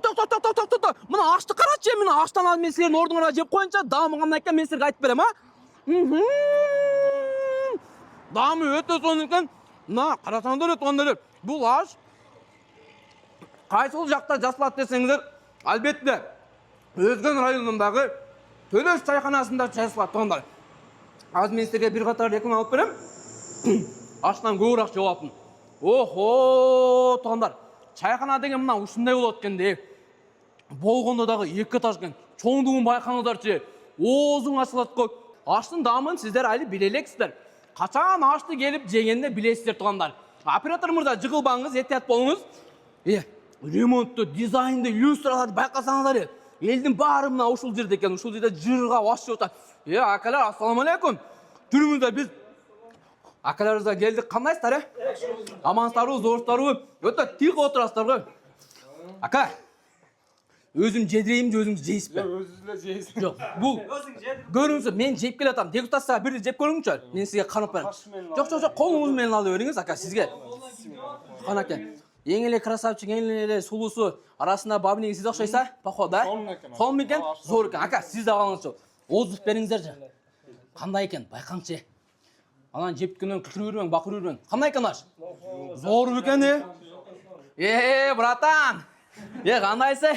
тоқ. Мына ашты қарашы, мына аштан алып мен сілердің ордыңыра жеп қойынша, дамығаннан кейін мен сілерге айтып берем, а? Дамы өте соның екен. Мына қарасаңдар өтқандар. Бұл аш қайсыл жақта жасалады десеңіздер, әлбетте Өзген районындағы Төлөс чайханасында жасалады тоғандар. Аз мен сіздерге бір қатар реклама алып берем. Аштан көбірек жауапын. Охо, тоғандар. Чайхана деген мына ушындай болады екен. Болғанда дағы екі этаж екен. Чоңдығын байқаңыздаршы. Озың ашылады қой. Аштың дамын сіздер әлі білелексіздер. Қашан ашты келіп жегенде білесіздер тоғандар. Оператор мырза жығылбаңыз, еттият болыңыз. Ремонтты, дизайнды, иллюстрацияларды байқасаңыздар. Елдің бары мына ушул жерде екен. Ушул жерде жырға басып жатыр. Акалар, ассаламалейкум. Жүріңіздер, біз акаларыңызға келдік. Қандайсыздар? Амансыздарбы, зорсыздарбы? Өте тиқ отырасыздар ғой. Ака, өзім жедіреймін, өзіңіз жейсіз бе? Өзіңізді жейсіз. Жоқ, бұл көріңіз, мен жеп келе жатам. Дегустацияға бір жеп көріңізші. Мен сізге қанып берем. Жоқ, қолыңызмен алып беріңіз, ака, сізге. Қана екен. Ең еле красавчик, ең еле сұлусы арасында бабынеге сіз ұқсайса, походу, да? Қолым екен, зор екен. Ака, сіз де алыңызшы. Озып беріңіздер же. Қандай екен, байқаңшы. Анан жеп күнін күтір өрмен, бақыр өрмен. Қандай екен аш? Зор екен, братан. Қандайсы?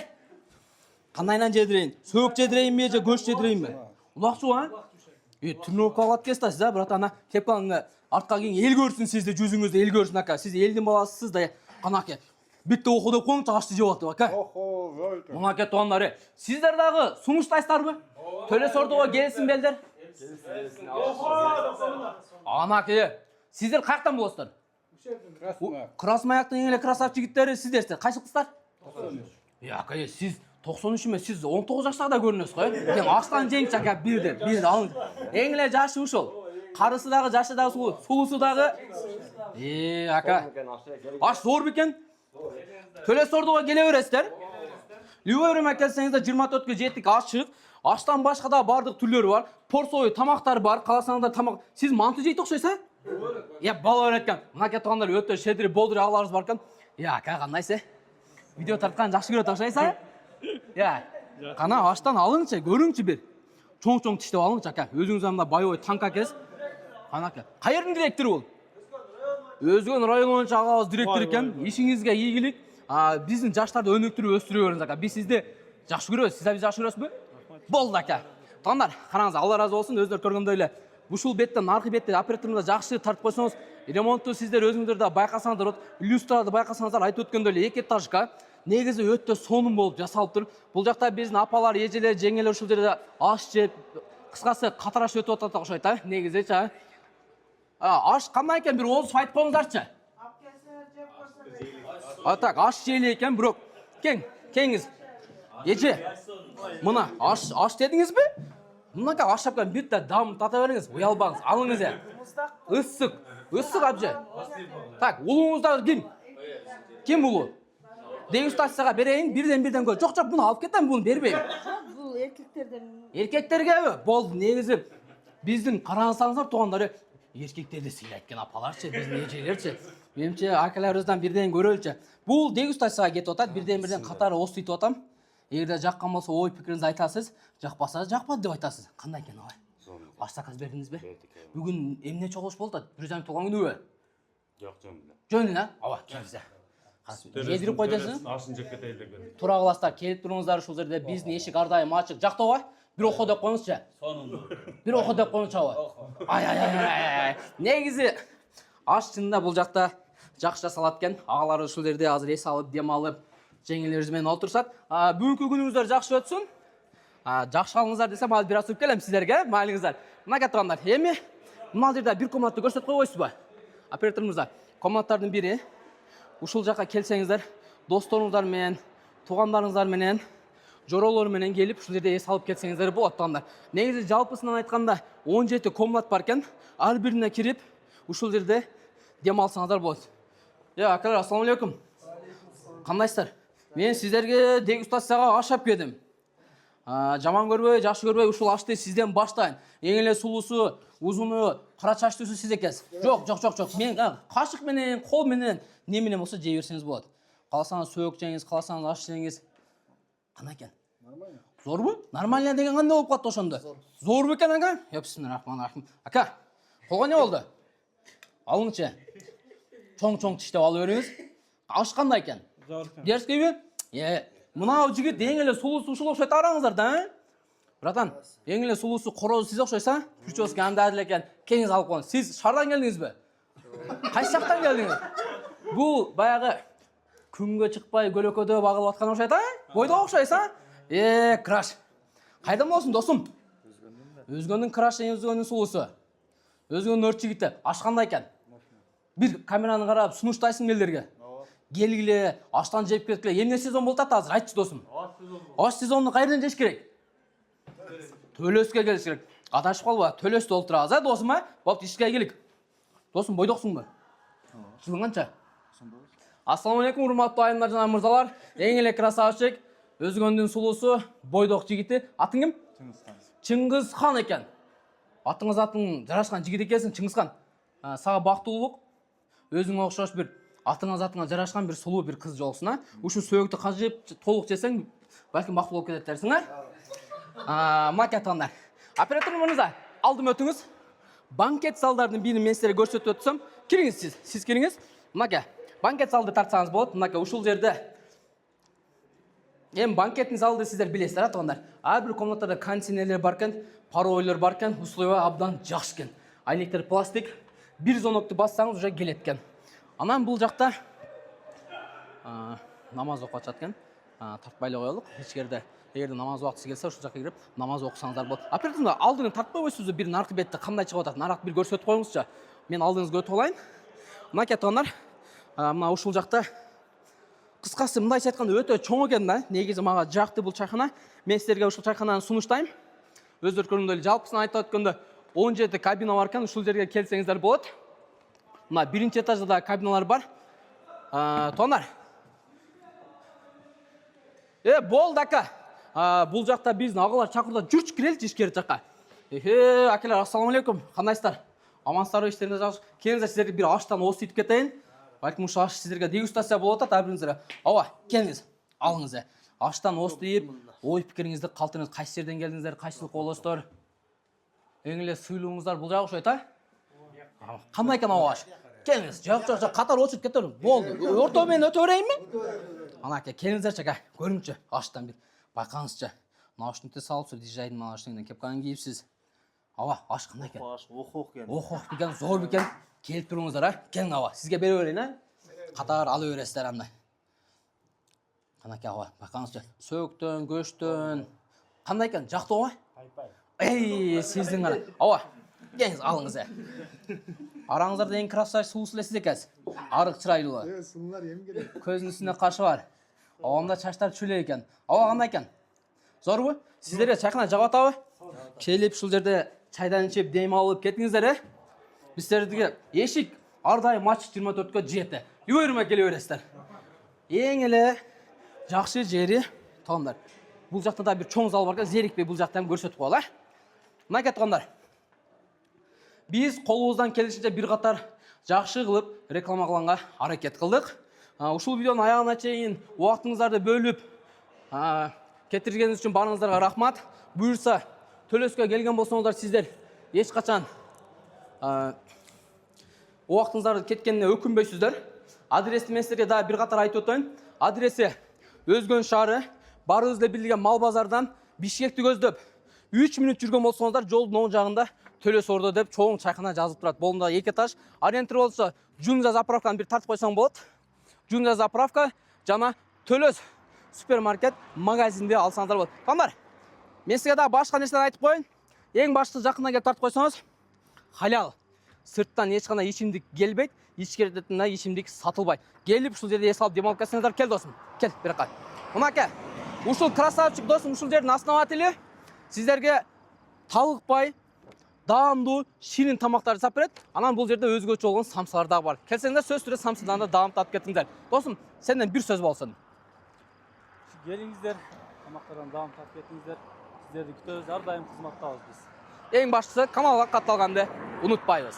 Қандайнан жедірейін? Сөк жедірейін бе, көш жедірейін бе? Ұлақшы ва? Тренировка алат кестасыз, братан. Кеп қалыңыз, артқа кейін ел көрсін сізді, жүзіңізді ел көрсін, ака. Сіз елдің баласысыз да, қанаке. Бітті оқуды қоң, тағашты жеп аты, ака. Мұна ке туғандары. Сіздер дағы сұңыштайсыздар бі? Төлес ордыға келесін белдер? Анаке, сіздер қаяқтан боласыздар? Красмаяқтың еңелі красавчик жігіттері сіздерсіздер. Қайшы қыстар? 93. Ака, сіз 93 ме, сіз 19 жастағда көрінесіз ғой? Мен аштан жеңші, ака, бірді алыңыз. Еңелі жашы ұшыл. Қарысы дағы, жашы дағы сұлу, сұлысы дағы. Ака, аш зор бекен? Төлес ордыға келе бересіздер? Любойрым әкелсеңізді 24-ге жеттік ашық. Аштан башқа да бардық түрлері бар. Порсой тамақтар бар, қаласаңыздар тамақ. Сіз манты жейді ұқсайса? Бала өреткен. Мұна кетіғандар өтті шедірі болдыры аларыз бар кен. Ака, қандайсы? Видео тартқан жақсы көрет ұқсайса? Қана аштан алыңшы, көріңші бір. Чоң-чоң тіштеп алыңшы, ака. Өзіңіз амда байой танка кез. Қана ака. Қайырдың директор ол? Өзген район ойынша ағауыз директор екен. Ешіңізге егілік. Біздің жаштарды өніктірі өстірі көріңіз, ака. Біз сізді жақсы көресіз. Сіз әбіз жақсы көресіз бі? Болды, ака. Тағандар, қараңыз, Алла разы болсын, өздер көргенде ойлы. Бұшыл беттен, нарқы бетте операторымызда жақсы тартып қойсаңыз, ремонтты сіздер өзіңіздерді байқасаңыздар, иллюстрацияларды байқасаңыздар, айтып өткенде ойлы, екі этажға негізі өтті соным болып жасалып тұр. Бұл жақта біздің апалар, ежелер, жеңелер ұшыл жерде аш жеп, қысқасы қатараш өтіп отырды ұқсайды, негізі аш қандай екен, бір олыс айтып қойыңыздаршы. Так, аш жейлі екен, бұрық. Кеңіз. Ече, мұна, аш дедіңіз бе? Мұнақа аш шапқан бетті дамып тата беріңіз, ұялбаңыз, алыңыз е. Үссік әбже. Так, ұлыңыздар кім? Кім ұлы? Дегустацияға берейін, бірден көр. Жоқ, бұны алып кеттен, бұны бербейін. Бұл еркектерден. Еркектерге бі? Болды, негізі. Біздің қараңызсаңыздар туғандары еркектерді сыйлайткен апаларшы, біздің ежелерші. Менімше акаларымыздан бірден көрелші. Бұл дегустацияға кетіп отады, бірден қатары осы өйтіп отам. Егерде жаққан болса ой пікіріңізді айтасыз, жақпаса жақпады деп айтасыз. Қандай екен олай? Ашса қаз бердіңіз бе? Бүгін емне чоғылыш болды, бір жан туған күні бе? Жоқ, жөнді. Жөнді, ава, келізі. Жедіріп қойдасыз? Ашын жеп кетейді көрді. Тұра қыластар, келіп тұрыңыздар шул жерде біздің ешік ардайым ашық. Жақты ова? Bir oku da konuşça. Bir oku da konuşça. Ay. Негізі ашчында бұл жақта жақсы жасалат екен. Ағалар ушул жерде азыр ес алып, дем алып, жеңелеріңізбен отырсат. Бүгінгі күніңіздер жақсы өтсін. Жақсы алыңыздар десем, ал біраз өп келем сіздерге, майлыңыздар. Мына кетіғандар, еме, мына жерде бір комнатты көрсет қойсыз ба? Операторымызда. Комнаттардың бірі, ушул жаққа келсеңіздер, достарыңыздар менен, туғандарыңыздар менен, жоролор менен келіп, ушул жерде ес алып кетсеңіздер болады туғандар. Негізі жалпысынан айтқанда 17 комнат бар екен, ар біріне кіріп, ушул жерде дем алсаңыздар болады. Акалар, ассаламалейкум. Қандайсыздар? Мен сіздерге дегустацияға ашап келдім. Жаман көрбей, жақсы көрбей, ушул ашты сізден баштайын. Ең эле сулусу, узуну, кара чачтуусу сиз экенсиз. Жоқ. Мен кашык менен, кол менен, неменен болсо жей берсеңиз болот. Каласаңыз сөк жеңиз, каласаңыз аш жеңиз. Кандай экен? Нормально. Зорбу? Нормально деген кандай болуп калды ошондо? Зор бекен ака? Я бисмиллахиррахманиррахим. Ака, колго не болду? Алыңчы. Чоң-чоң тиштеп алып бериңиз. Аш кандай экен? Зор экен. Дерскейби? Мынау жигит эң эле сулуусу ушул окшойт араңыздар да? Братан, эң эле сулуусу короз сиз окшойсуз, прическа анда эле экен. Кеңиз алып коюңуз. Сиз шаардан келдиңизби? Кайсы жактан келдиңиз? Бул баягы күнгө чыкпай көлөкөдө багылып аткан окшойт, Бойдо окшойсуз, краш. Кайдан болсун, досум? Өзгөнүн крашы, өзгөнүн сулуусу. Өзгөнүн өрт жигити. Аш кандай экен? Бир камераны карап сунуштайсың элдерге. Келгиле, аштан жеп кеткиле. Эмне сезон болуп атат азыр? Айтчы, досум. Аш сезонуну кайерден жеш керек? Төлөскө келиш керек. Адашып калба, Төлөстө олтурабыз, досум, Болуп ишке келик. Досум, бойдоксуңбу? Жылың канча? Ассаламу алейкум, урматтуу айымдар жана мырзалар. Эң эле красавчик, өзгөндүн сулуусу, бойдок жигити. Атың ким? Чыңгызхан экен. Атыңыз жарашкан жигит экенсиң, Чыңгызхан. Сага бактылуулук, өзүңө окшош бир атыңа жарашкан бир сулуу бир кыз жолсун, Ушу сөөгүктү кажып, толук жесең, балким бактылуу болуп кетет дерсиң, Макетандар. Оператор мырза, алдым өтүңүз. Банкет залдардын бирин мен силерге көрсөтүп өтсөм, кириңиз сиз кириңиз. Мынаке, банкет залды тартсаңыз болот. Мынаке ушул жерде банкеттин залды сиздер билесиздер, туугандар. Ар бир комнатада кондиционерлер бар экен, паройлор бар экен, условия абдан жакшы экен. Айнектер пластик, бир звонокту бассаңыз уже келет экен. Анан бул жакта намаз окуп атышат экен. Тартпай эле коелук. Ичкерде эгерде намаз убактысы келсе, ушул жакка кирип намаз окусаңыздар болот. Оператор, алдыңы тартпай койсузбу? Бир наркы бетти кандай чыгып атат? Нарак бир көрсөтүп коюңузчу. Мен алдыңызга өтүп алайын. Мынакей туугандар, мына ушул жакта кыскасы мындайча айтканда өтө чоң экен да. Негизи мага жакты бул чайкана. Мен силерге ушул чайкананы сунуштайм. Өздөрү көргөндөй эле жалпысын айтып өткөндө 17 кабина бар экен. Ушул жерге келсеңиздер болот. Мына биринчи этажда да кабиналар бар. Туугандар. Болду ака. Бул жакта биздин агалар чакырда, жүрчү киреличи ишкери жакка. Акелер, ассаламу алейкум. Кандайсыздар? Амансыздарбы, иштериңиз жакшы? Келиңиздер, силерге бир аштан ос итип кетейин. Балким ушул аш сиздерге дегустация болуп атат, абырыңыздар. Ооба, келиңиз. Алыңыз. Аштан ос дейип, ой пикириңизди калтырыңыз. Кайсы жерден келдиңиздер, кайсылыкка болосуздар? Эң эле сыйлууңуздар бул жак окшойт, Кандай экен аш? Келиңиз. Жок, катар очуп кетер. Болду. Орто менен өтө берейинби? Анаке, келиңиздерчи ака. Көрүңчү, аштан бир байкаңызчы. Наушникти салыпсыз, дижайдын наушнигинен кепканы кийипсиз. Ава, аш кандай экен? Аш ох экен. Ох бекен, зор бекен. Келип туруңуздар, Келиң ава, сизге бере берейин, Катар алып бересиздер андай. Канаке ава, байкаңызчы. Сөктөн, көчтөн. Кандай экен? Жактыбы? Айпай. Сиздин гана. Ава, келиңиз, алыңыз. Араңыздарда эң красавчы сулуусу эле сиз экенсиз. Арык чырайлуу. Сулуулар эми керек. Көзүнүн үстүнө кашы бар. Авамда чачтар чүлө экен. Ава, кандай экен? Зорбу? Сиздерге чайкана жагып атабы? Келип ушул жерде чайдан ичип, дем алып кетиңиздер, Биздерге эшик ар дайым матч 24-кө жети. Үйөрүмө келе бересиздер. Эң эле жакшы жери, туугандар. Бул жакта да бир чоң зал бар экен, зерикпей бул жакта ham көрсөтүп коелу, Мынакей туугандар. Биз колубуздан келишинче бир катар жакшы кылып реклама кылганга аракет кылдык. Ушул видеонун аягына чейин убактыңыздарды бөлүп кетиргениңиз үчүн баарыңыздарга рахмат. Буюрса, Төлөскө келген болсоңуздар, сиздер эч качан убактыңыздарды кеткенине өкүнбөйсүздөр. Адрести мен силерге да бир катар айтып өтөйүн. Адреси Өзгөн шаары, баарыбыз эле билген Мал базардан Бишкекти көздөп 3 мүнөт жүргөн болсоңуздар, жолдун оң жагында Төлөс ордо деп чоң чайкана жазылып турат. Болунда 2 этаж. Ориентир болсо, Жунза заправканы бир тартып койсоң болот. Жунза заправка жана Төлөс супермаркет магазинде алсаңыздар болот. Кандар, мен сизге да башка нерселер айтып коеюн. Эң башкысы жакына келип тартып койсоңуз, халал. Сырттан эч кандай ичимдик келбейт, ичкериден ичимдик сатылбайт. Келип ушул жерде эс алып дем алып кетсеңиздер, кел досум. Кел, биракка. Мынаке, ушул красавчик досум, ушул жердин основатели сиздерге талыкпай, даамдуу, ширин тамактарды жасап берет. Анан бул жерде өзгөчө болгон самсалар дагы бар. Келсеңиздер, сөз түрү самсадан да даам татып кетиңиздер. Досум, сенден бир сөз болсун. Келиңиздер, тамактардан даам татып кетиңиздер. Сиздерди күтөбүз, ар дайым кызматтабыз биз. Эң башкысы каналга катталганды унутпайбыз.